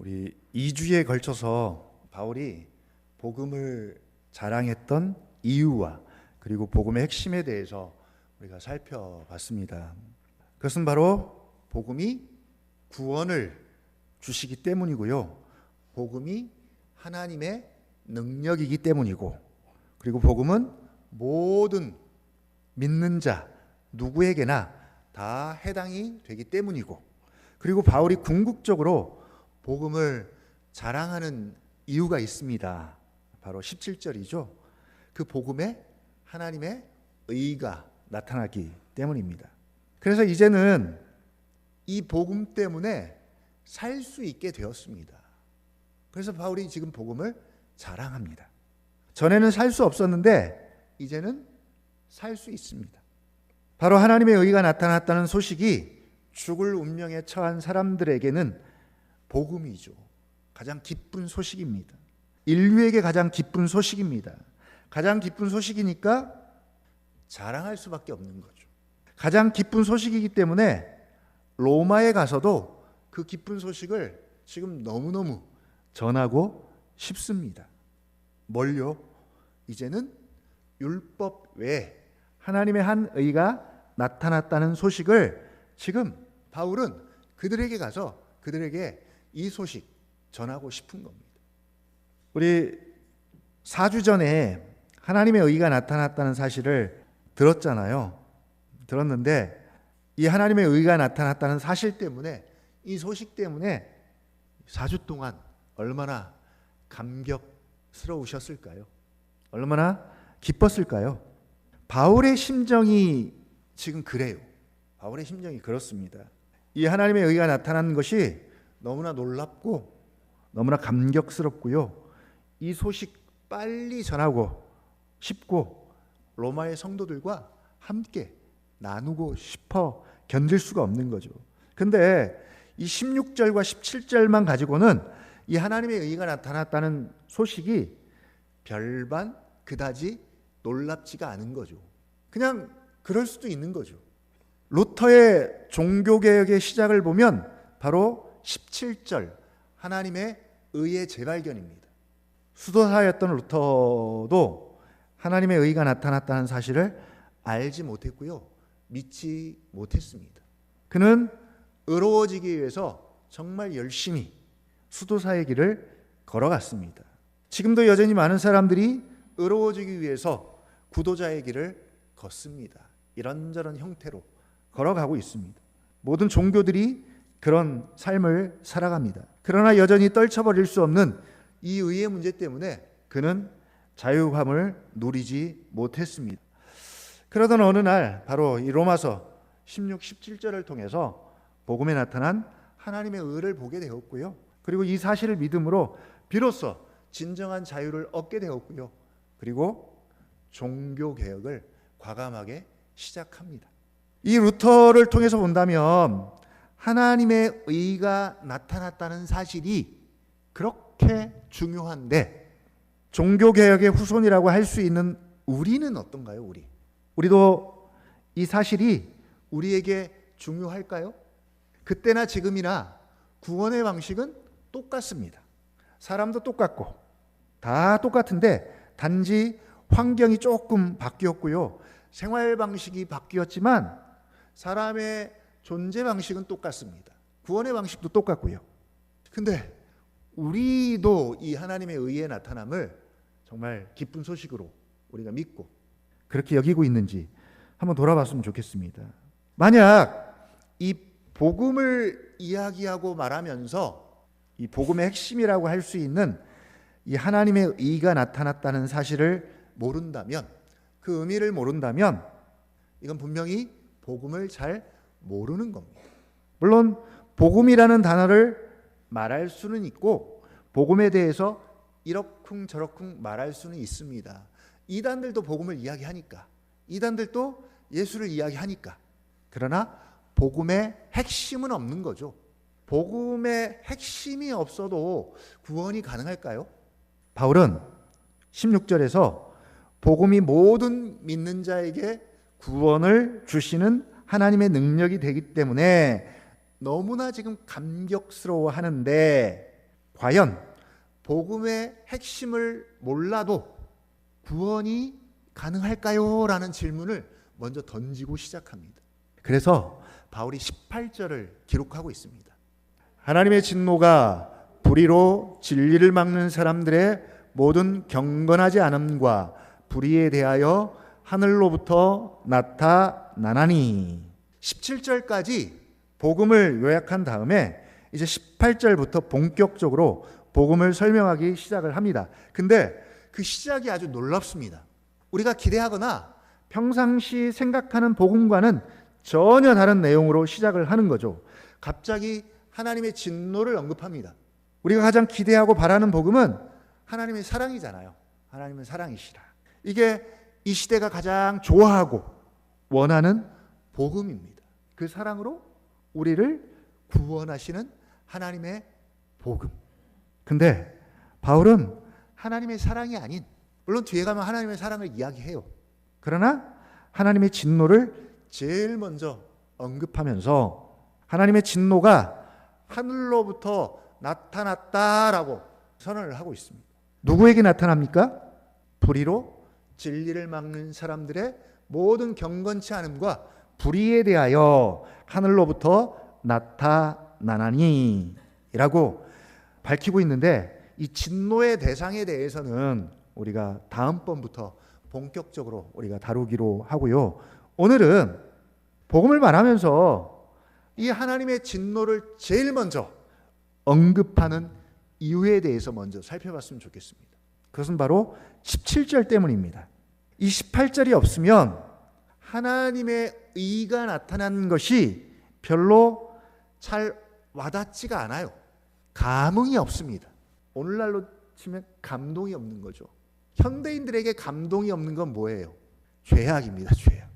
우리 2주에 걸쳐서 바울이 복음을 자랑했던 이유와 그리고 복음의 핵심에 대해서 우리가 살펴봤습니다. 그것은 바로 복음이 구원을 주시기 때문이고요. 복음이 하나님의 능력이기 때문이고, 그리고 복음은 모든 믿는 자 누구에게나 다 해당이 되기 때문이고, 그리고 바울이 궁극적으로 복음을 자랑하는 이유가 있습니다. 바로 17절이죠. 그 복음에 하나님의 의가 나타나기 때문입니다. 그래서 이제는 이 복음 때문에 살 수 있게 되었습니다. 그래서 바울이 지금 복음을 자랑합니다. 전에는 살 수 없었는데 이제는 살 수 있습니다. 바로 하나님의 의가 나타났다는 소식이 죽을 운명에 처한 사람들에게는 복음이죠. 가장 기쁜 소식입니다. 인류에게 가장 기쁜 소식입니다. 가장 기쁜 소식이니까 자랑할 수밖에 없는 거죠. 가장 기쁜 소식이기 때문에 로마에 가서도 그 기쁜 소식을 지금 너무너무 전하고 싶습니다. 뭘요? 이제는 율법 외에 하나님의 한 의가 나타났다는 소식을 지금 바울은 그들에게 가서 그들에게 이 소식 전하고 싶은 겁니다. 우리 4주 전에 하나님의 의가 나타났다는 사실을 들었잖아요. 들었는데 이 하나님의 의가 나타났다는 사실 때문에, 이 소식 때문에 4주 동안 얼마나 감격스러우셨을까요? 얼마나 기뻤을까요? 바울의 심정이 지금 그래요. 바울의 심정이 그렇습니다. 이 하나님의 의가 나타난 것이 너무나 놀랍고 너무나 감격스럽고요. 이 소식 빨리 전하고 싶고 로마의 성도들과 함께 나누고 싶어 견딜 수가 없는 거죠. 근데 이 16절과 17절만 가지고는 이 하나님의 의가 나타났다는 소식이 별반 그다지 놀랍지가 않은 거죠. 그냥 그럴 수도 있는 거죠. 루터의 종교개혁의 시작을 보면 바로 17절 하나님의 의의 재발견입니다. 수도사였던 루터도 하나님의 의가 나타났다는 사실을 알지 못했고요, 믿지 못했습니다. 그는 의로워지기 위해서 정말 열심히 수도사의 길을 걸어갔습니다. 지금도 여전히 많은 사람들이 의로워지기 위해서 구도자의 길을 걷습니다. 이런저런 형태로 걸어가고 있습니다. 모든 종교들이 그런 삶을 살아갑니다. 그러나 여전히 떨쳐버릴 수 없는 이 의의 문제 때문에 그는 자유함을 누리지 못했습니다. 그러던 어느 날 바로 이 로마서 16, 17절을 통해서 복음에 나타난 하나님의 의를 보게 되었고요. 그리고 이 사실을 믿음으로 비로소 진정한 자유를 얻게 되었고요. 그리고 종교개혁을 과감하게 시작합니다. 이 루터를 통해서 본다면 하나님의 의가 나타났다는 사실이 그렇게 중요한데, 종교개혁의 후손이라고 할 수 있는 우리는 어떤가요? 우리도 이 사실이 우리에게 중요할까요? 그때나 지금이나 구원의 방식은 똑같습니다. 사람도 똑같고 다 똑같은데 단지 환경이 조금 바뀌었고요, 생활 방식이 바뀌었지만 사람의 존재 방식은 똑같습니다. 구원의 방식도 똑같고요. 근데 우리도 이 하나님의 의의 나타남을 정말 기쁜 소식으로 우리가 믿고 그렇게 여기고 있는지 한번 돌아봤으면 좋겠습니다. 만약 이 복음을 이야기하고 말하면서 이 복음의 핵심이라고 할 수 있는 이 하나님의 의가 나타났다는 사실을 모른다면, 그 의미를 모른다면 이건 분명히 복음을 잘 모르는 겁니다. 물론 복음이라는 단어를 말할 수는 있고 복음에 대해서 이러쿵저러쿵 말할 수는 있습니다. 이단들도 복음을 이야기하니까, 이단들도 예수를 이야기하니까. 그러나 복음의 핵심은 없는 거죠. 복음의 핵심이 없어도 구원이 가능할까요? 바울은 16절에서 복음이 모든 믿는 자에게 구원을 주시는 하나님의 능력이 되기 때문에 너무나 지금 감격스러워 하는데, 과연 복음의 핵심을 몰라도 구원이 가능할까요? 라는 질문을 먼저 던지고 시작합니다. 그래서 바울이 18절을 기록하고 있습니다. 하나님의 진노가 불의로 진리를 막는 사람들의 모든 경건하지 않음과 불의에 대하여 하늘로부터 나타나나니. 17절까지 복음을 요약한 다음에 이제 18절부터 본격적으로 복음을 설명하기 시작을 합니다. 근데 그 시작이 아주 놀랍습니다. 우리가 기대하거나 평상시 생각하는 복음과는 전혀 다른 내용으로 시작을 하는 거죠. 갑자기 하나님의 진노를 언급합니다. 우리가 가장 기대하고 바라는 복음은 하나님의 사랑이잖아요. 하나님은 사랑이시라. 이게 이 시대가 가장 좋아하고 원하는 복음입니다. 그 사랑으로 우리를 구원하시는 하나님의 복음. 근데 바울은 하나님의 사랑이 아닌, 물론 뒤에 가면 하나님의 사랑을 이야기해요. 그러나 하나님의 진노를 제일 먼저 언급하면서 하나님의 진노가 하늘로부터 나타났다라고 선언을 하고 있습니다. 누구에게 나타납니까? 불의로 진리를 막는 사람들의 모든 경건치 않음과 불의에 대하여 하늘로부터 나타나나니 라고 밝히고 있는데, 이 진노의 대상에 대해서는 우리가 다음번부터 본격적으로 우리가 다루기로 하고요. 오늘은 복음을 말하면서 이 하나님의 진노를 제일 먼저 언급하는 이유에 대해서 먼저 살펴봤으면 좋겠습니다. 그것은 바로 17절 때문입니다. 이 18절이 없으면 하나님의 의가 나타난 것이 별로 잘 와닿지가 않아요. 감흥이 없습니다. 오늘날로 치면 감동이 없는 거죠. 현대인들에게 감동이 없는 건 뭐예요? 죄악입니다. 죄악.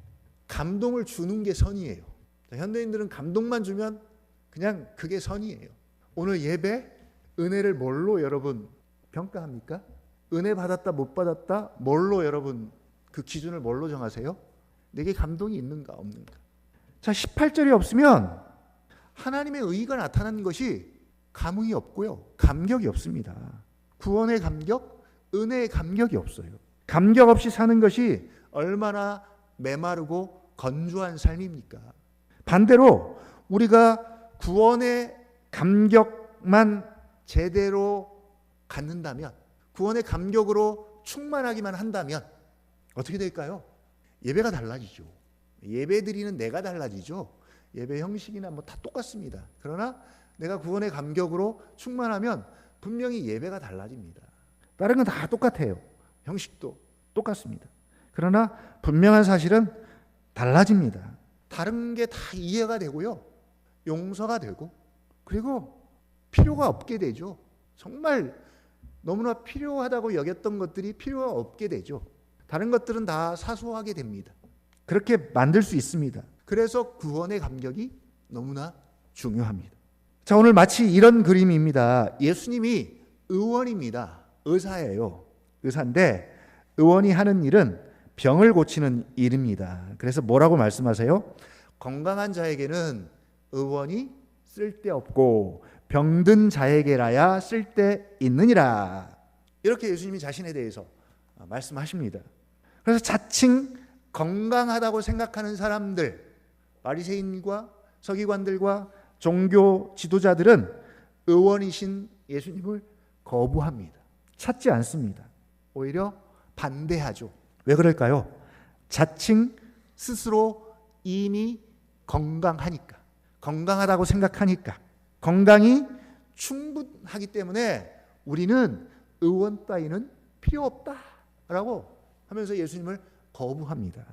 감동을 주는 게 선이에요. 현대인들은 감동만 주면 그냥 그게 선이에요. 오늘 예배, 은혜를 뭘로 여러분 평가합니까? 은혜 받았다 못 받았다 뭘로 여러분 그 기준을 뭘로 정하세요? 내게 감동이 있는가 없는가? 자, 18절이 없으면 하나님의 의가 나타난 것이 감흥이 없고요. 감격이 없습니다. 구원의 감격, 은혜의 감격이 없어요. 감격 없이 사는 것이 얼마나 메마르고 건조한 삶입니까? 반대로 우리가 구원의 감격만 제대로 갖는다면, 구원의 감격으로 충만하기만 한다면 어떻게 될까요? 예배가 달라지죠. 예배 드리는 내가 달라지죠. 예배 형식이나 뭐 다 똑같습니다. 그러나 내가 구원의 감격으로 충만하면 분명히 예배가 달라집니다. 다른 건 다 똑같아요. 형식도 똑같습니다. 그러나 분명한 사실은 달라집니다. 다른 게 다 이해가 되고요. 용서가 되고, 그리고 필요가 없게 되죠. 정말 너무나 필요하다고 여겼던 것들이 필요가 없게 되죠. 다른 것들은 다 사소하게 됩니다. 그렇게 만들 수 있습니다. 그래서 구원의 감격이 너무나 중요합니다. 자, 오늘 마치 이런 그림입니다. 예수님이 의원입니다. 의사예요. 의사인데 의원이 하는 일은 병을 고치는 일입니다. 그래서 뭐라고 말씀하세요? 건강한 자에게는 의원이 쓸데없고 병든 자에게라야 쓸데있느니라. 이렇게 예수님이 자신에 대해서 말씀하십니다. 그래서 자칭 건강하다고 생각하는 사람들, 바리새인과 서기관들과 종교 지도자들은 의원이신 예수님을 거부합니다. 찾지 않습니다. 오히려 반대하죠. 왜 그럴까요? 자칭 스스로 이미 건강하니까, 건강하다고 생각하니까, 건강이 충분하기 때문에 우리는 의원 따위는 필요 없다라고 하면서 예수님을 거부합니다.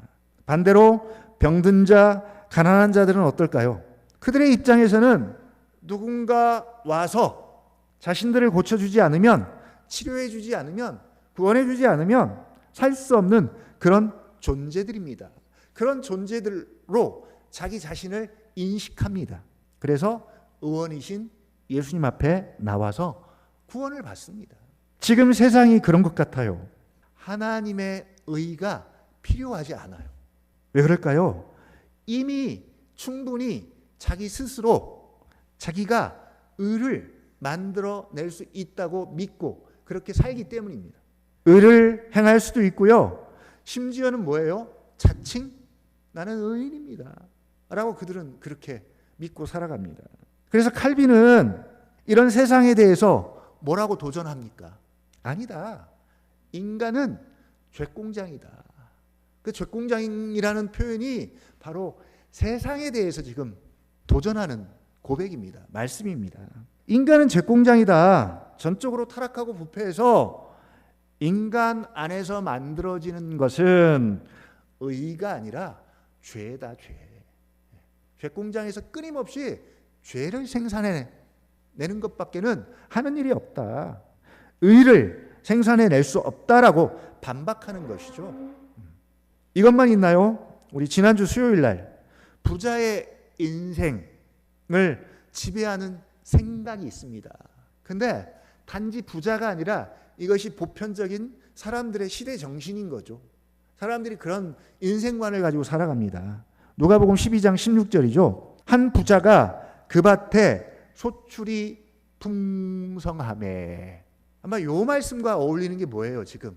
반대로 병든 자, 가난한 자들은 어떨까요? 그들의 입장에서는 누군가 와서 자신들을 고쳐주지 않으면, 치료해주지 않으면, 구원해주지 않으면 살 수 없는 그런 존재들입니다. 그런 존재들로 자기 자신을 인식합니다. 그래서 의원이신 예수님 앞에 나와서 구원을 받습니다. 지금 세상이 그런 것 같아요. 하나님의 의가 필요하지 않아요. 왜 그럴까요? 이미 충분히 자기 스스로 자기가 의를 만들어낼 수 있다고 믿고 그렇게 살기 때문입니다. 의를 행할 수도 있고요. 심지어는 뭐예요? 자칭 나는 의인입니다 라고 그들은 그렇게 믿고 살아갑니다. 그래서 칼빈은 이런 세상에 대해서 뭐라고 도전합니까? 아니다. 인간은 죄공장이다. 그 죄공장이라는 표현이 바로 세상에 대해서 지금 도전하는 고백입니다. 말씀입니다. 인간은 죄공장이다. 전적으로 타락하고 부패해서 인간 안에서 만들어지는 것은 의가 아니라 죄다, 죄. 죄공장에서 끊임없이 죄를 생산해내는 것밖에는 하는 일이 없다. 의를 생산해낼 수 없다라고 반박하는 것이죠. 이것만 있나요? 우리 지난주 수요일 날 부자의 인생을 지배하는 생각이 있습니다. 근데 단지 부자가 아니라 이것이 보편적인 사람들의 시대 정신인 거죠. 사람들이 그런 인생관을 가지고 살아갑니다. 누가복음 12장 16절이죠. 한 부자가 그 밭에 소출이 풍성하매. 아마 이 말씀과 어울리는 게 뭐예요? 지금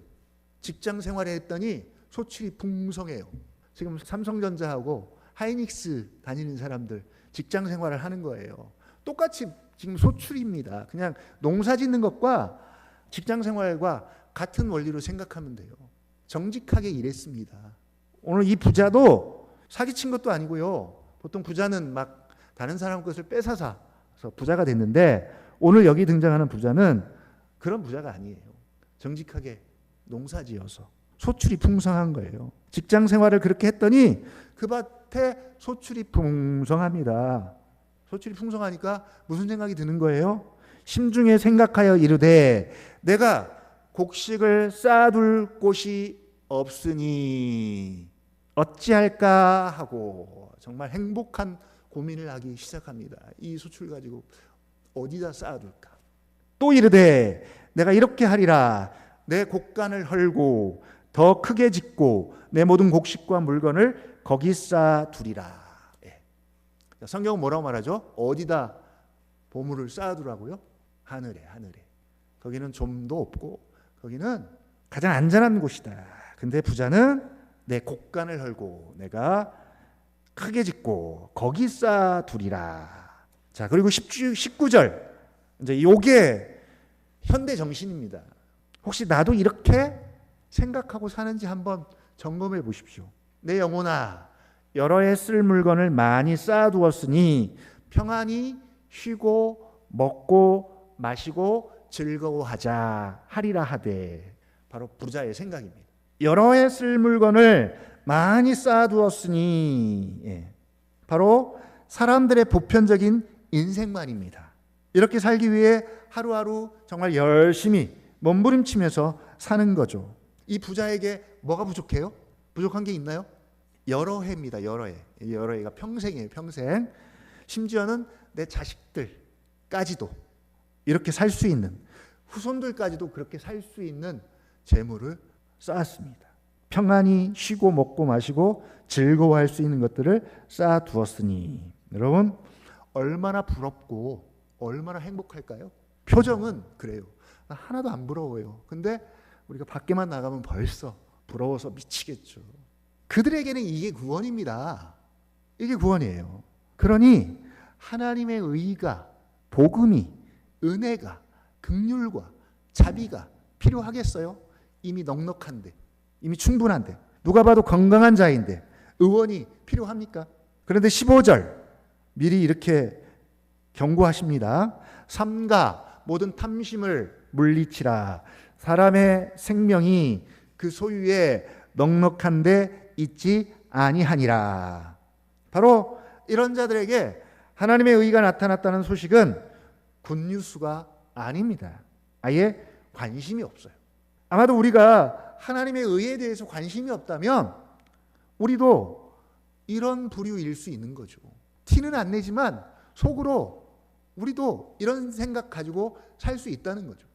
직장 생활을 했더니 소출이 풍성해요. 지금 삼성전자하고 하이닉스 다니는 사람들 직장 생활을 하는 거예요. 똑같이 지금 소출입니다. 그냥 농사 짓는 것과 직장 생활과 같은 원리로 생각하면 돼요. 정직하게 일했습니다. 오늘 이 부자도 사기친 것도 아니고요. 보통 부자는 막 다른 사람 것을 뺏어서 부자가 됐는데 오늘 여기 등장하는 부자는 그런 부자가 아니에요. 정직하게 농사지어서 소출이 풍성한 거예요. 직장 생활을 그렇게 했더니 그 밭에 소출이 풍성합니다. 소출이 풍성하니까 무슨 생각이 드는 거예요? 심중에 생각하여 이르되 내가 곡식을 쌓아둘 곳이 없으니 어찌할까 하고 정말 행복한 고민을 하기 시작합니다. 이 소출 가지고 어디다 쌓아둘까? 또 이르되 내가 이렇게 하리라. 내 곡간을 헐고 더 크게 짓고 내 모든 곡식과 물건을 거기 쌓아두리라. 예. 성경은 뭐라고 말하죠? 어디다 보물을 쌓아두라고요? 하늘에, 하늘에. 거기는 좀도 없고 거기는 가장 안전한 곳이다. 근데 부자는 내 곡간을 헐고 내가 크게 짓고 거기 쌓아두리라. 자, 그리고 19절. 이제 요게 현대 정신입니다. 혹시 나도 이렇게 생각하고 사는지 한번 점검해 보십시오. 내 영혼아, 여러 해 쓸 물건을 많이 쌓아두었으니 평안히 쉬고 먹고 마시고 즐거워하자 하리라 하되. 바로 부자의 생각입니다. 여러 해 쓸 물건을 많이 쌓아두었으니, 예. 바로 사람들의 보편적인 인생관입니다. 이렇게 살기 위해 하루하루 정말 열심히 몸부림치면서 사는 거죠. 이 부자에게 뭐가 부족해요? 부족한 게 있나요? 여러 해입니다. 여러 해. 여러 해가 평생이에요. 평생. 심지어는 내 자식들까지도 이렇게 살 수 있는, 후손들까지도 그렇게 살 수 있는 재물을 쌓았습니다. 평안히 쉬고 먹고 마시고 즐거워할 수 있는 것들을 쌓아두었으니. 여러분, 얼마나 부럽고 얼마나 행복할까요? 표정은 그래요. 하나도 안 부러워요. 근데 우리가 밖에만 나가면 벌써 부러워서 미치겠죠. 그들에게는 이게 구원입니다. 이게 구원이에요. 그러니 하나님의 의가, 복음이, 은혜가, 긍휼과 자비가 필요하겠어요? 이미 넉넉한데, 이미 충분한데, 누가 봐도 건강한 자인데 의원이 필요합니까? 그런데 15절 미리 이렇게 경고하십니다. 삼가 모든 탐심을 물리치라. 사람의 생명이 그 소유에 넉넉한데 있지 아니하니라. 바로 이런 자들에게 하나님의 의가 나타났다는 소식은 굿뉴스가 아닙니다. 아예 관심이 없어요. 아마도 우리가 하나님의 의에 대해서 관심이 없다면 우리도 이런 부류일 수 있는 거죠. 티는 안 내지만 속으로 우리도 이런 생각 가지고 살 수 있다는 거죠.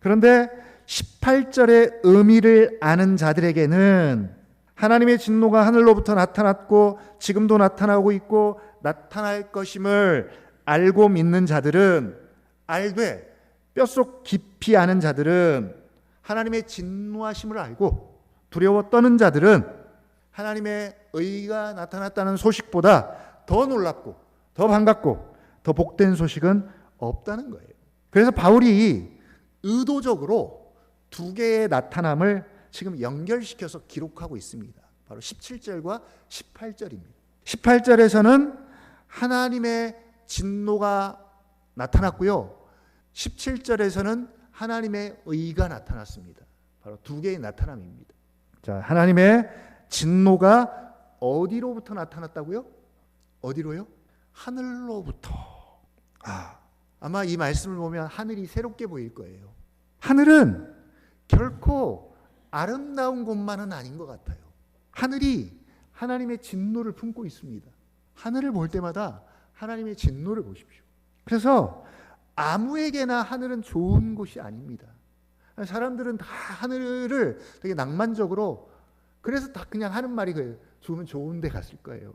그런데 18절의 의미를 아는 자들에게는 하나님의 진노가 하늘로부터 나타났고 지금도 나타나고 있고 나타날 것임을 알고 믿는 자들은 알되 뼛속 깊이 아는 자들은 하나님의 진노하심을 알고 두려워 떠는 자들은 하나님의 의가 나타났다는 소식보다 더 놀랍고 더 반갑고 더 복된 소식은 없다는 거예요. 그래서 바울이 의도적으로 두 개의 나타남을 지금 연결시켜서 기록하고 있습니다. 바로 17절과 18절입니다. 18절에서는 하나님의 진노가 나타났고요. 17절에서는 하나님의 의가 나타났습니다. 바로 두 개의 나타남입니다. 자, 하나님의 진노가 어디로부터 나타났다고요? 어디로요? 하늘로부터. 아마 이 말씀을 보면 하늘이 새롭게 보일 거예요. 하늘은 결코 아름다운 곳만은 아닌 것 같아요. 하늘이 하나님의 진노를 품고 있습니다. 하늘을 볼 때마다 하나님의 진노를 보십시오. 그래서 아무에게나 하늘은 좋은 곳이 아닙니다. 사람들은 다 하늘을 되게 낭만적으로, 그래서 다 그냥 하는 말이 그래요. 죽으면 좋은 데 갔을 거예요.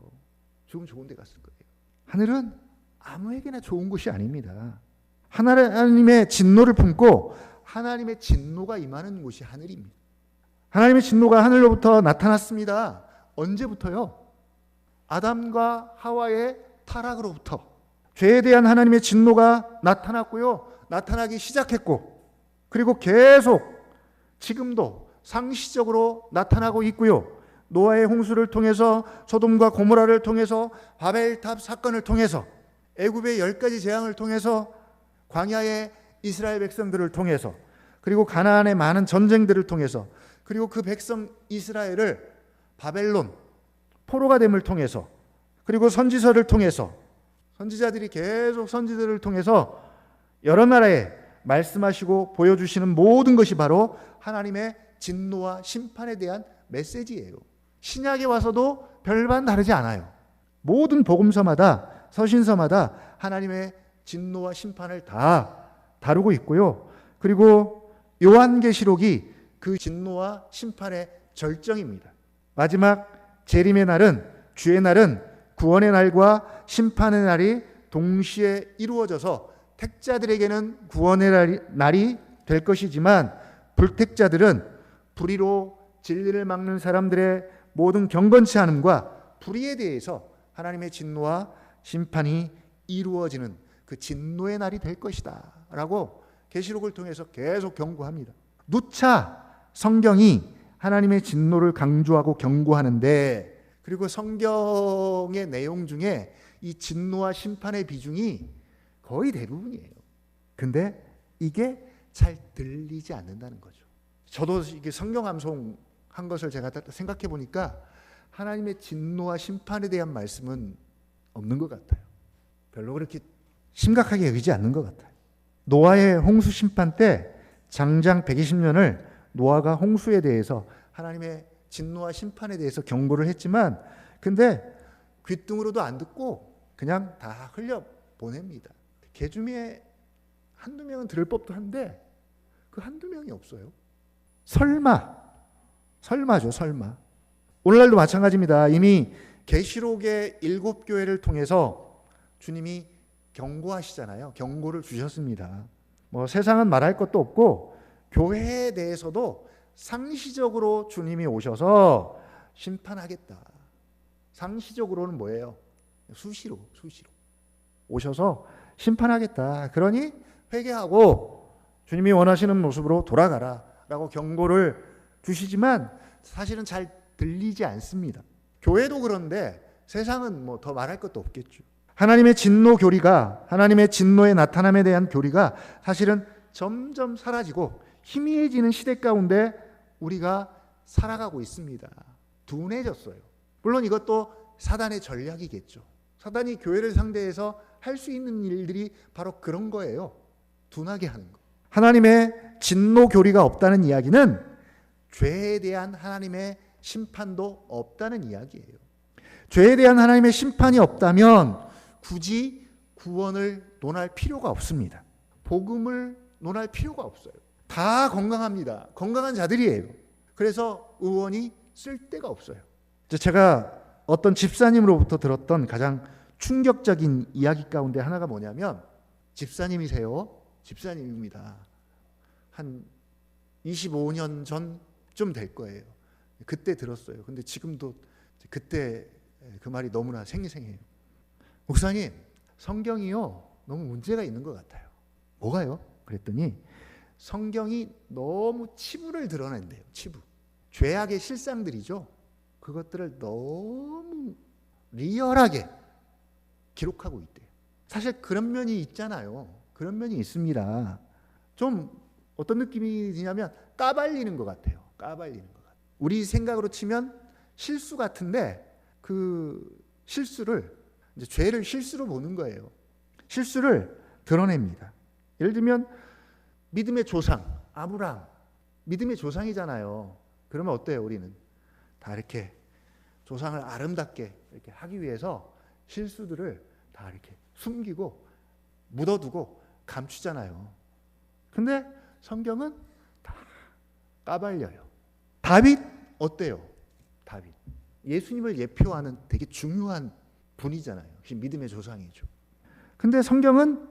죽으면 좋은 데 갔을 거예요. 하늘은 아무에게나 좋은 곳이 아닙니다. 하나님의 진노를 품고 하나님의 진노가 임하는 곳이 하늘입니다. 하나님의 진노가 하늘로부터 나타났습니다. 언제부터요? 아담과 하와의 타락으로부터 죄에 대한 하나님의 진노가 나타났고요. 나타나기 시작했고, 그리고 계속 지금도 상시적으로 나타나고 있고요. 노아의 홍수를 통해서, 소돔과 고모라를 통해서, 바벨탑 사건을 통해서, 애굽의 10가지 재앙을 통해서, 광야의 이스라엘 백성들을 통해서, 그리고 가나안의 많은 전쟁들을 통해서, 그리고 그 백성 이스라엘을 바벨론 포로가 됨을 통해서, 그리고 선지서를 통해서, 선지자들이 계속 선지들을 통해서 여러 나라에 말씀하시고 보여주시는 모든 것이 바로 하나님의 진노와 심판에 대한 메시지예요. 신약에 와서도 별반 다르지 않아요. 모든 복음서마다, 서신서마다 하나님의 진노와 심판을 다 다루고 있고요. 그리고 요한계시록이 그 진노와 심판의 절정입니다. 마지막 재림의 날은, 주의 날은 구원의 날과 심판의 날이 동시에 이루어져서 택자들에게는 구원의 날이 될 것이지만, 불택자들은 불의로 진리를 막는 사람들의 모든 경건치 않음과 불의에 대해서 하나님의 진노와 심판이 이루어지는 그 진노의 날이 될 것이다 라고 계시록을 통해서 계속 경고합니다. 누차 성경이 하나님의 진노를 강조하고 경고하는데, 그리고 성경의 내용 중에 이 진노와 심판의 비중이 거의 대부분이에요. 근데 이게 잘 들리지 않는다는 거죠. 저도 이게 성경 암송한 것을 제가 생각해 보니까 하나님의 진노와 심판에 대한 말씀은 없는 것 같아요. 별로 그렇게 심각하게 여기지 않는 것 같아요. 노아의 홍수 심판 때 장장 120년을 노아가 홍수에 대해서, 하나님의 진노와 심판에 대해서 경고를 했지만, 근데 귀등으로도 안 듣고 그냥 다 흘려보냅니다. 개 중에 한두 명은 들을 법도 한데 그 한두 명이 없어요. 설마죠, 설마. 오늘날도 마찬가지입니다. 이미 계시록의 7교회를 통해서 주님이 경고하시잖아요. 경고를 주셨습니다. 세상은 말할 것도 없고, 교회에 대해서도 상시적으로 주님이 오셔서 심판하겠다. 상시적으로는 뭐예요? 수시로 오셔서 심판하겠다. 그러니 회개하고 주님이 원하시는 모습으로 돌아가라 라고 경고를 주시지만 사실은 잘 들리지 않습니다. 교회도 그런데 세상은 더 말할 것도 없겠죠. 하나님의 진노 교리가, 하나님의 진노의 나타남에 대한 교리가 사실은 점점 사라지고 희미해지는 시대 가운데 우리가 살아가고 있습니다. 둔해졌어요. 물론 이것도 사단의 전략이겠죠. 사단이 교회를 상대해서 할 수 있는 일들이 바로 그런 거예요. 둔하게 하는 거. 하나님의 진노 교리가 없다는 이야기는 죄에 대한 하나님의 심판도 없다는 이야기예요. 죄에 대한 하나님의 심판이 없다면 굳이 구원을 논할 필요가 없습니다. 복음을 논할 필요가 없어요. 다 건강합니다. 건강한 자들이에요. 그래서 의원이 쓸데가 없어요. 제가 어떤 집사님으로부터 들었던 가장 충격적인 이야기 가운데 하나가 뭐냐면, 집사님이세요. 집사님입니다. 한 25년 전쯤 될 거예요. 그때 들었어요. 근데 지금도 그때 그 말이 너무나 생생해요. 목사님, 성경이요 너무 문제가 있는 것 같아요. 뭐가요? 그랬더니 성경이 너무 치부를 드러낸대요. 치부. 죄악의 실상들이죠. 그것들을 너무 리얼하게 기록하고 있대요. 사실 그런 면이 있잖아요. 그런 면이 있습니다. 좀 어떤 느낌이 드냐면 까발리는 것 같아요. 까발리는 것 같아요. 우리 생각으로 치면 실수 같은데 그 실수를 이제 죄를 실수로 보는 거예요. 실수를 드러냅니다. 예를 들면 믿음의 조상 아브라함, 믿음의 조상이잖아요. 그러면 어때요? 우리는 다 이렇게 조상을 아름답게 이렇게 하기 위해서 실수들을 다 이렇게 숨기고 묻어두고 감추잖아요. 근데 성경은 다 까발려요. 다윗 어때요? 다윗 예수님을 예표하는 되게 중요한 분이잖아요. 믿음의 조상이죠. 근데 성경은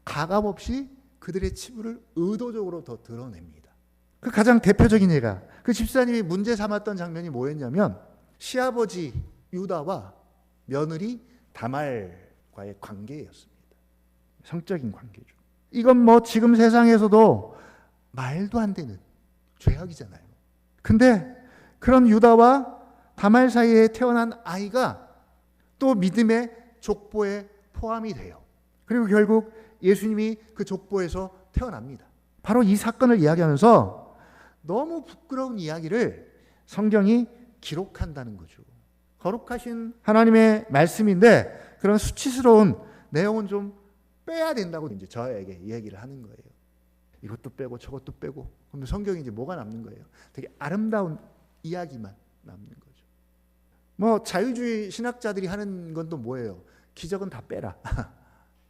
가감없이 그들의 치부를 의도적으로 더 드러냅니다. 그 가장 대표적인 예가 그 집사님이 문제 삼았던 장면이 뭐였냐면 시아버지 유다와 며느리 다말과의 관계였습니다. 성적인 관계죠. 이건 뭐 지금 세상에서도 말도 안 되는 죄악이잖아요. 근데 그런 유다와 다말 사이에 태어난 아이가 또 믿음의 족보에 포함이 돼요. 그리고 결국 예수님이 그 족보에서 태어납니다. 바로 이 사건을 이야기하면서 너무 부끄러운 이야기를 성경이 기록한다는 거죠. 거룩하신 하나님의 말씀인데 그런 수치스러운 내용은 좀 빼야 된다고 이제 저에게 이야기를 하는 거예요. 이것도 빼고 저것도 빼고. 그러면 성경이 이제 뭐가 남는 거예요? 되게 아름다운 이야기만 남는 거죠. 뭐 자유주의 신학자들이 하는 건 또 뭐예요? 기적은 다 빼라.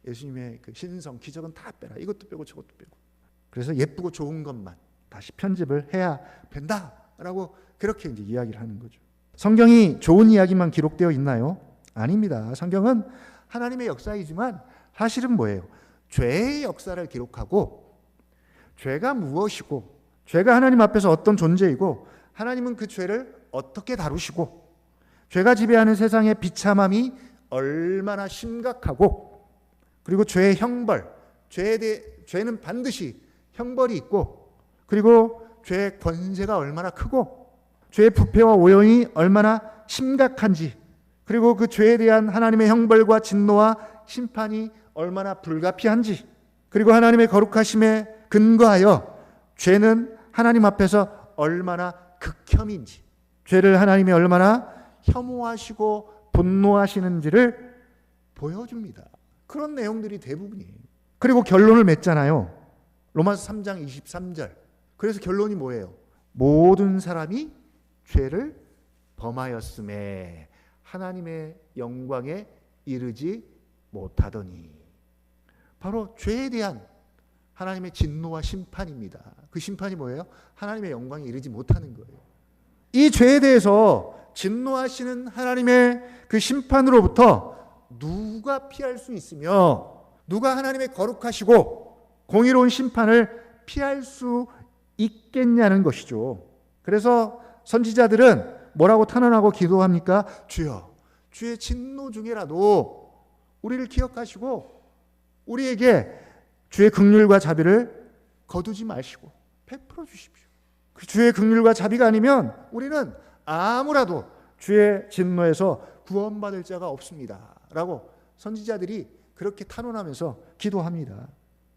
예수님의 그 신성 기적은 다 빼라. 이것도 빼고 저것도 빼고. 그래서 예쁘고 좋은 것만 다시 편집을 해야 된다라고 그렇게 이제 이야기를 하는 거죠. 성경이 좋은 이야기만 기록되어 있나요? 아닙니다. 성경은 하나님의 역사이지만 사실은 뭐예요? 죄의 역사를 기록하고 죄가 무엇이고 죄가 하나님 앞에서 어떤 존재이고 하나님은 그 죄를 어떻게 다루시고 죄가 지배하는 세상의 비참함이 얼마나 심각하고 그리고 죄의 형벌, 죄는 반드시 형벌이 있고 그리고 죄의 권세가 얼마나 크고 죄의 부패와 오염이 얼마나 심각한지 그리고 그 죄에 대한 하나님의 형벌과 진노와 심판이 얼마나 불가피한지 그리고 하나님의 거룩하심에 근거하여 죄는 하나님 앞에서 얼마나 극혐인지 죄를 하나님이 얼마나 혐오하시고 분노하시는지를 보여줍니다. 그런 내용들이 대부분이에요. 그리고 결론을 맺잖아요. 로마서 3장 23절. 그래서 결론이 뭐예요? 모든 사람이 죄를 범하였음에 하나님의 영광에 이르지 못하더니. 바로 죄에 대한 하나님의 진노와 심판입니다. 그 심판이 뭐예요? 하나님의 영광에 이르지 못하는 거예요. 이 죄에 대해서 진노하시는 하나님의 그 심판으로부터 누가 피할 수 있으며 누가 하나님의 거룩하시고 공의로운 심판을 피할 수 있겠냐는 것이죠. 그래서 선지자들은 뭐라고 탄원하고 기도합니까? 주여, 주의 진노 중에라도 우리를 기억하시고 우리에게 주의 긍휼과 자비를 거두지 마시고 베풀어 주십시오. 그 주의 긍휼과 자비가 아니면 우리는 아무라도 주의 진노에서 구원받을 자가 없습니다. 라고 선지자들이 그렇게 탄원하면서 기도합니다.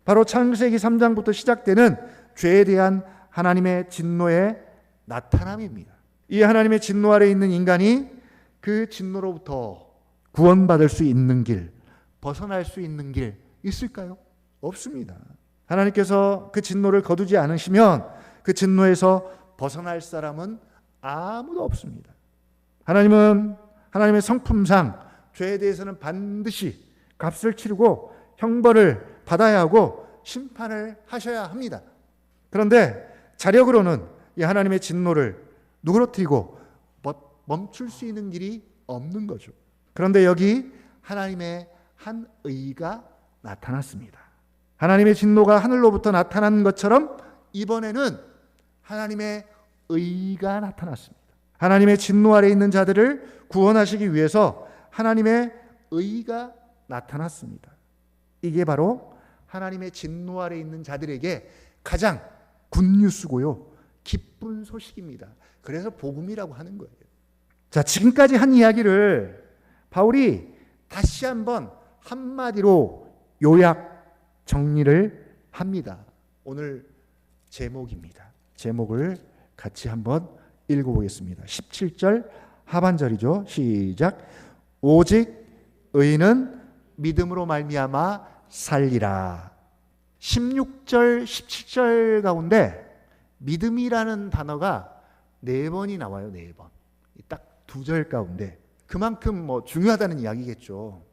바로 창세기 3장부터 시작되는 죄에 대한 하나님의 진노의 나타남입니다. 이 하나님의 진노 아래 있는 인간이 그 진노로부터 구원받을 수 있는 길, 벗어날 수 있는 길 있을까요? 없습니다. 하나님께서 그 진노를 거두지 않으시면 그 진노에서 벗어날 사람은 아무도 없습니다. 하나님은 하나님의 성품상 죄에 대해서는 반드시 값을 치르고 형벌을 받아야 하고 심판을 하셔야 합니다. 그런데 자력으로는 이 하나님의 진노를 누그러뜨리고 멈출 수 있는 길이 없는 거죠. 그런데 여기 하나님의 한 의가 나타났습니다. 하나님의 진노가 하늘로부터 나타난 것처럼 이번에는 하나님의 의가 나타났습니다. 하나님의 진노 아래 있는 자들을 구원하시기 위해서 하나님의 의가 나타났습니다. 이게 바로 하나님의 진노 아래 있는 자들에게 가장 굿뉴스고요, 기쁜 소식입니다. 그래서 복음이라고 하는 거예요. 자, 지금까지 한 이야기를 바울이 다시 한번 한마디로 요약 정리를 합니다. 오늘 제목입니다. 제목을 같이 한번 읽어보겠습니다. 17절 하반절이죠. 시작. 오직 의인은 믿음으로 말미암아 살리라. 16절, 17절 가운데 믿음이라는 단어가 4번이 나와요. 4번. 딱 2절 가운데. 그만큼 중요하다는 이야기겠죠.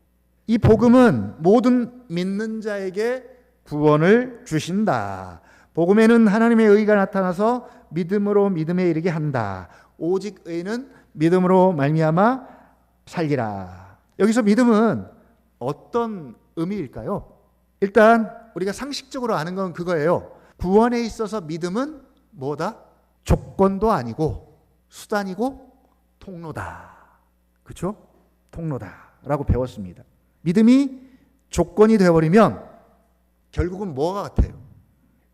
이 복음은 모든 믿는 자에게 구원을 주신다. 복음에는 하나님의 의가 나타나서 믿음으로 믿음에 이르게 한다. 오직 의인은 믿음으로 말미암아 살리라. 여기서 믿음은 어떤 의미일까요? 일단 우리가 상식적으로 아는 건 그거예요. 구원에 있어서 믿음은 뭐다? 조건도 아니고 수단이고 통로다. 그렇죠? 통로다라고 배웠습니다. 믿음이 조건이 되어버리면 결국은 뭐가 같아요?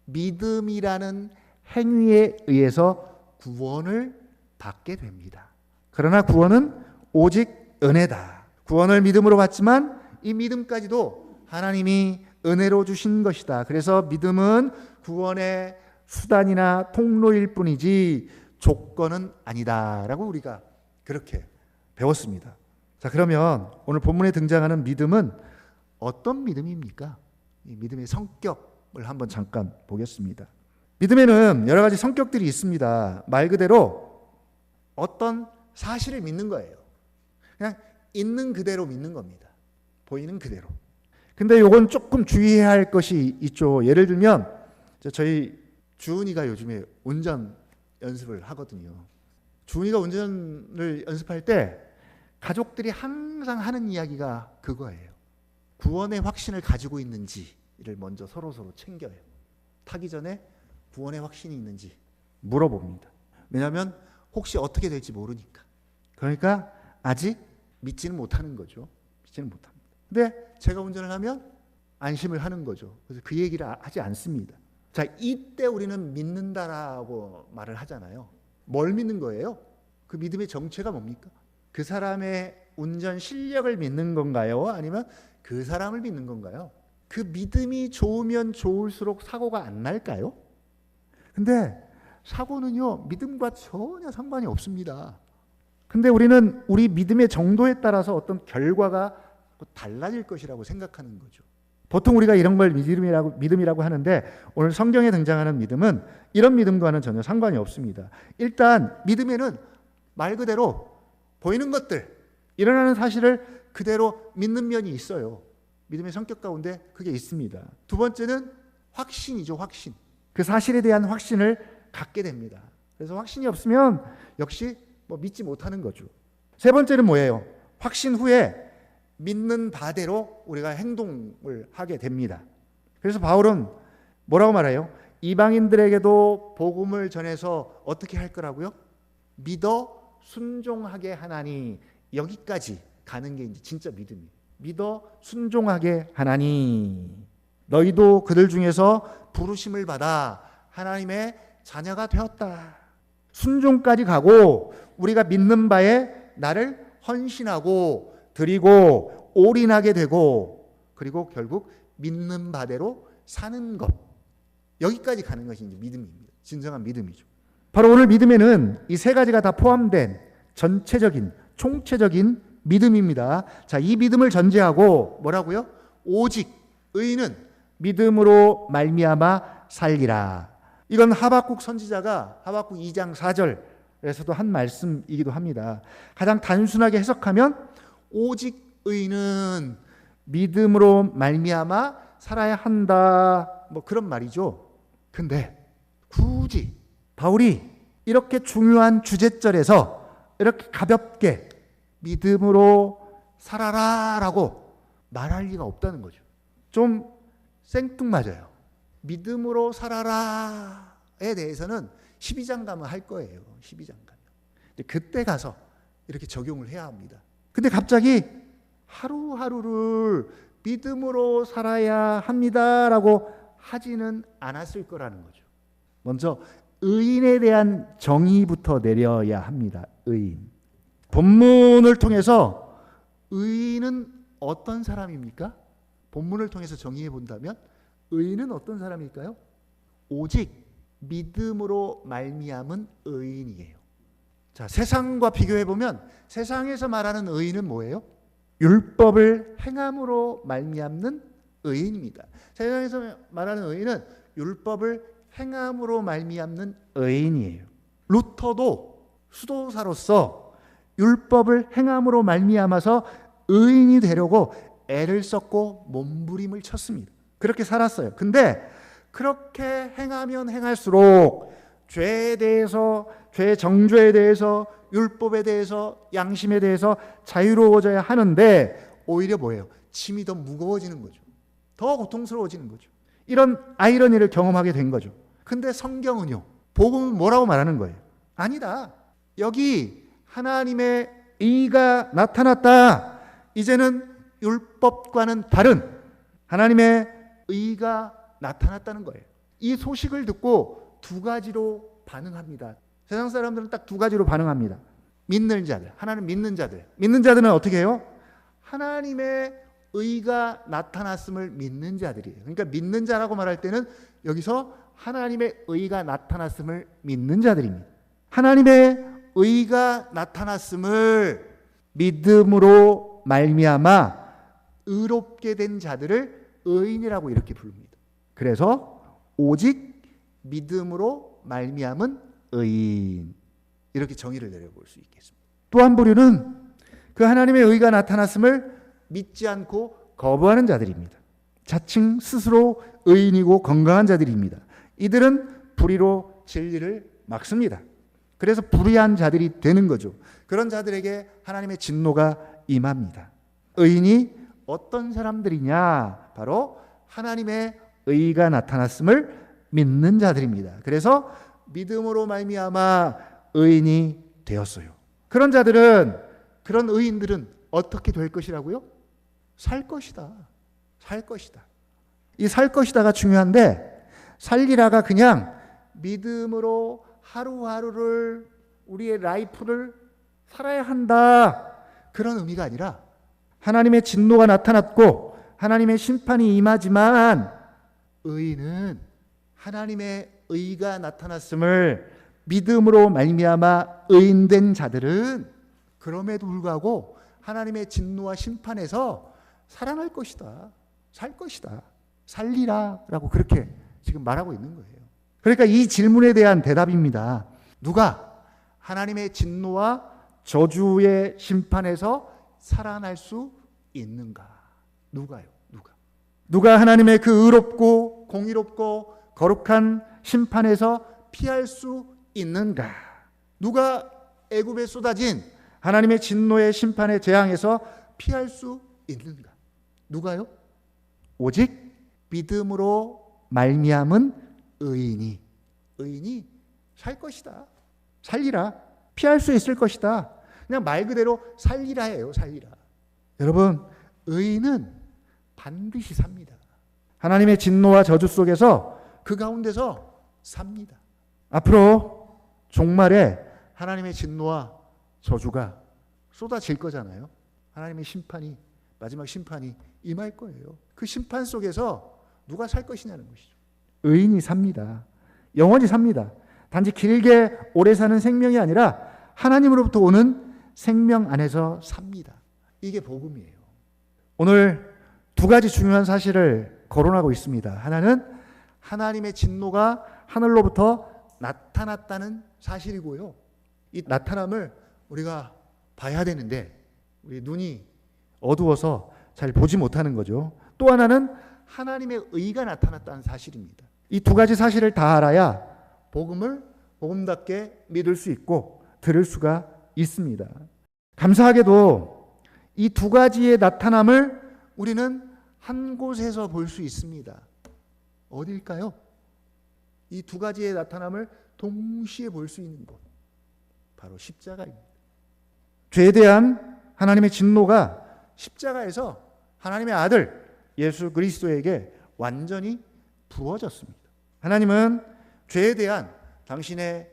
믿음이라는 행위에 의해서 구원을 받게 됩니다. 그러나 구원은 오직 은혜다. 구원을 믿음으로 받지만 이 믿음까지도 하나님이 은혜로 주신 것이다. 그래서 믿음은 구원의 수단이나 통로일 뿐이지 조건은 아니다라고 우리가 그렇게 배웠습니다. 자, 그러면 오늘 본문에 등장하는 믿음은 어떤 믿음입니까? 이 믿음의 성격을 한번 잠깐 보겠습니다. 믿음에는 여러 가지 성격들이 있습니다. 말 그대로 어떤 사실을 믿는 거예요. 그냥 있는 그대로 믿는 겁니다. 보이는 그대로. 근데 이건 조금 주의해야 할 것이 있죠. 예를 들면 저희 주은이가 요즘에 운전 연습을 하거든요. 주은이가 운전을 연습할 때 가족들이 항상 하는 이야기가 그거예요. 구원의 확신을 가지고 있는지를 먼저 서로 챙겨요. 타기 전에 구원의 확신이 있는지 물어봅니다. 왜냐하면 혹시 어떻게 될지 모르니까. 그러니까 아직 믿지는 못하는 거죠. 믿지는 못합니다. 근데 제가 운전을 하면 안심을 하는 거죠. 그래서 그 얘기를 하지 않습니다. 자, 이때 우리는 믿는다라고 말을 하잖아요. 뭘 믿는 거예요? 그 믿음의 정체가 뭡니까? 그 사람의 운전 실력을 믿는 건가요? 아니면 그 사람을 믿는 건가요? 그 믿음이 좋으면 좋을수록 사고가 안 날까요? 근데 사고는요, 믿음과 전혀 상관이 없습니다. 근데 우리는 우리 믿음의 정도에 따라서 어떤 결과가 달라질 것이라고 생각하는 거죠. 보통 우리가 이런 걸 믿음이라고 하는데 오늘 성경에 등장하는 믿음은 이런 믿음과는 전혀 상관이 없습니다. 일단 믿음에는 말 그대로 보이는 것들, 일어나는 사실을 그대로 믿는 면이 있어요. 믿음의 성격 가운데 그게 있습니다. 두 번째는 확신이죠. 확신. 그 사실에 대한 확신을 갖게 됩니다. 그래서 확신이 없으면 역시 믿지 못하는 거죠. 세 번째는 뭐예요? 확신 후에 믿는 바대로 우리가 행동을 하게 됩니다. 그래서 바울은 뭐라고 말해요? 이방인들에게도 복음을 전해서 어떻게 할 거라고요? 믿어 순종하게 하나니. 여기까지 가는 게 이제 진짜 믿음이에요. 믿어 순종하게 하나니 너희도 그들 중에서 부르심을 받아 하나님의 자녀가 되었다. 순종까지 가고 우리가 믿는 바에 나를 헌신하고 드리고 올인하게 되고 그리고 결국 믿는 바대로 사는 것. 여기까지 가는 것이 이제 믿음입니다. 진정한 믿음이죠. 바로 오늘 믿음에는 이 세 가지가 다 포함된 전체적인 총체적인 믿음입니다. 자, 이 믿음을 전제하고 뭐라고요? 오직 의인은 믿음으로 말미암아 살리라. 이건 하박국 선지자가 하박국 2장 4절에서도 한 말씀이기도 합니다. 가장 단순하게 해석하면 오직 의인은 믿음으로 말미암아 살아야 한다. 그런 말이죠. 근데 굳이 바울이 이렇게 중요한 주제절에서 이렇게 가볍게 믿음으로 살아라라고 말할 리가 없다는 거죠. 좀 생뚱맞아요. 믿음으로 살아라에 대해서는 12장 가면 할 거예요. 12장 가면. 근데 그때 가서 이렇게 적용을 해야 합니다. 근데 갑자기 하루하루를 믿음으로 살아야 합니다라고 하지는 않았을 거라는 거죠. 먼저 의인에 대한 정의부터 내려야 합니다. 의인. 본문을 통해서 의인은 어떤 사람입니까? 본문을 통해서 정의해 본다면 의인은 어떤 사람일까요? 오직 믿음으로 말미암은 의인이에요. 자, 세상과 비교해 보면 세상에서 말하는 의인은 뭐예요? 율법을 행함으로 말미암는 의인입니다. 세상에서 말하는 의인은 율법을 행함으로 말미암는 의인이에요. 루터도 수도사로서 율법을 행함으로 말미암아서 의인이 되려고 애를 썼고 몸부림을 쳤습니다. 그렇게 살았어요. 근데 그렇게 행하면 행할수록 죄에 대해서, 죄의 정죄에 대해서, 율법에 대해서, 양심에 대해서 자유로워져야 하는데 오히려 뭐예요? 짐이 더 무거워지는 거죠. 더 고통스러워지는 거죠. 이런 아이러니를 경험하게 된 거죠. 근데 성경은요, 복음은 뭐라고 말하는 거예요? 아니다. 여기 하나님의 의가 나타났다. 이제는 율법과는 다른 하나님의 의가 나타났다는 거예요. 이 소식을 듣고 두 가지로 반응합니다. 세상 사람들은 딱 두 가지로 반응합니다. 믿는 자들, 하나님 믿는 자들. 믿는 자들은 어떻게 해요? 하나님의 의가 나타났음을 믿는 자들이에요. 그러니까 믿는 자라고 말할 때는 여기서 하나님의 의가 나타났음을 믿는 자들입니다. 하나님의 의가 나타났음을 믿음으로 말미암아 의롭게 된 자들을 의인이라고 이렇게 부릅니다. 그래서 오직 믿음으로 말미암은 의인, 이렇게 정의를 내려볼 수 있겠습니다. 또 한 부류는 그 하나님의 의가 나타났음을 믿지 않고 거부하는 자들입니다. 자칭 스스로 의인이고 건강한 자들입니다. 이들은 불의로 진리를 막습니다. 그래서 불의한 자들이 되는 거죠. 그런 자들에게 하나님의 진노가 임합니다. 의인이 어떤 사람들이냐? 바로 하나님의 의가 나타났음을 믿는 자들입니다. 그래서 믿음으로 말미암아 의인이 되었어요. 그런 자들은, 그런 의인들은 어떻게 될 것이라고요? 살 것이다. 살 것이다. 이 살 것이다가 중요한데, 살리라가 그냥 믿음으로 하루하루를, 우리의 라이프를 살아야 한다, 그런 의미가 아니라 하나님의 진노가 나타났고 하나님의 심판이 임하지만 의인은 하나님의 의가 나타났음을 믿음으로 말미암아 의인된 자들은 그럼에도 불구하고 하나님의 진노와 심판에서 살아날 것이다. 살 것이다. 살리라 라고 그렇게 지금 말하고 있는 거예요. 그러니까 이 질문에 대한 대답입니다. 누가 하나님의 진노와 저주의 심판에서 살아날 수 있는가? 누가요? 누가 하나님의 그 의롭고 공의롭고 거룩한 심판에서 피할 수 있는가? 누가 애굽에 쏟아진 하나님의 진노의 심판의 재앙에서 피할 수 있는가? 누가요? 오직 믿음으로 말미암은 의인이 살 것이다. 살리라. 피할 수 있을 것이다. 그냥 말 그대로 살리라예요. 살리라. 여러분, 의인은 반드시 삽니다. 하나님의 진노와 저주 속에서 그 가운데서 삽니다. 앞으로 종말에 하나님의 진노와 저주가 쏟아질 거잖아요. 하나님의 심판이, 마지막 심판이 임할 거예요. 그 심판 속에서 누가 살 것이냐는 것이죠. 의인이 삽니다. 영원히 삽니다. 단지 길게 오래 사는 생명이 아니라 하나님으로부터 오는 생명 안에서 삽니다. 이게 복음이에요. 오늘 두 가지 중요한 사실을 거론하고 있습니다. 하나는 하나님의 진노가 하늘로부터 나타났다는 사실이고요. 이 나타남을 우리가 봐야 되는데 우리 눈이 어두워서 잘 보지 못하는 거죠. 또 하나는 하나님의 의가 나타났다는 사실입니다. 이 두 가지 사실을 다 알아야 복음을 복음답게 믿을 수 있고 들을 수가 있습니다. 감사하게도 이 두 가지의 나타남을 우리는 한 곳에서 볼 수 있습니다. 어딜까요? 이 두 가지의 나타남을 동시에 볼 수 있는 곳, 바로 십자가입니다. 죄에 대한 하나님의 진노가 십자가에서 하나님의 아들 예수 그리스도에게 완전히 부어졌습니다. 하나님은 죄에 대한 당신의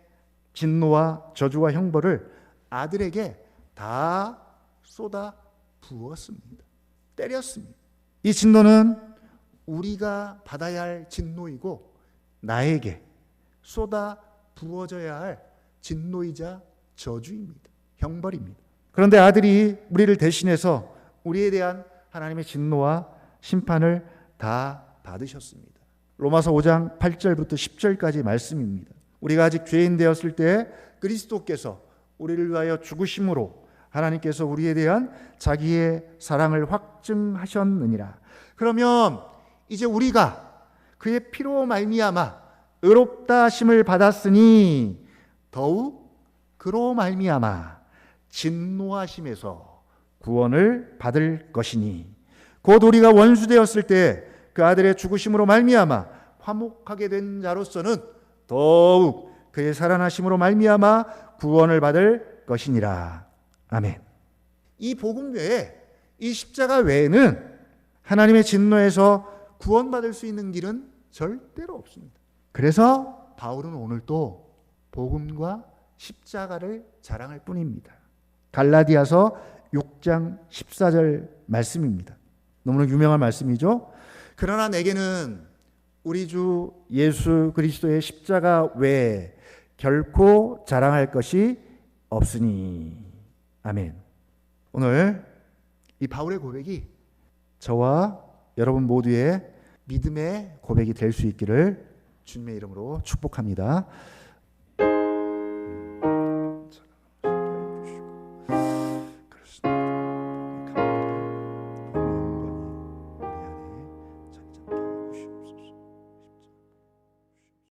진노와 저주와 형벌을 아들에게 다 쏟아 부었습니다. 때렸습니다. 이 진노는 우리가 받아야 할 진노이고 나에게 쏟아 부어져야 할 진노이자 저주입니다. 형벌입니다. 그런데 아들이 우리를 대신해서 우리에 대한 하나님의 진노와 심판을 다 받으셨습니다. 로마서 5장 8절부터 10절까지 말씀입니다. 우리가 아직 죄인 되었을 때 그리스도께서 우리를 위하여 죽으심으로 하나님께서 우리에 대한 자기의 사랑을 확증하셨느니라. 그러면 이제 우리가 그의 피로 말미암아 의롭다 하심을 받았으니 더욱 그로 말미암아 진노하심에서 구원을 받을 것이니 곧 우리가 원수 되었을 때 그 아들의 죽으심으로 말미암아 화목하게 된 자로서는 더욱 그의 살아나심으로 말미암아 구원을 받을 것이니라. 아멘. 이 복음 외에, 이 십자가 외에는 하나님의 진노에서 구원받을 수 있는 길은 절대로 없습니다. 그래서 바울은 오늘 또 복음과 십자가를 자랑할 뿐입니다. 갈라디아서 6장 14절 말씀입니다. 너무나 유명한 말씀이죠. 그러나 내게는 우리 주 예수 그리스도의 십자가 외에 결코 자랑할 것이 없으니. 아멘. 오늘 이 바울의 고백이 저와 여러분 모두의 믿음의 고백이 될 수 있기를 주님의 이름으로 축복합니다.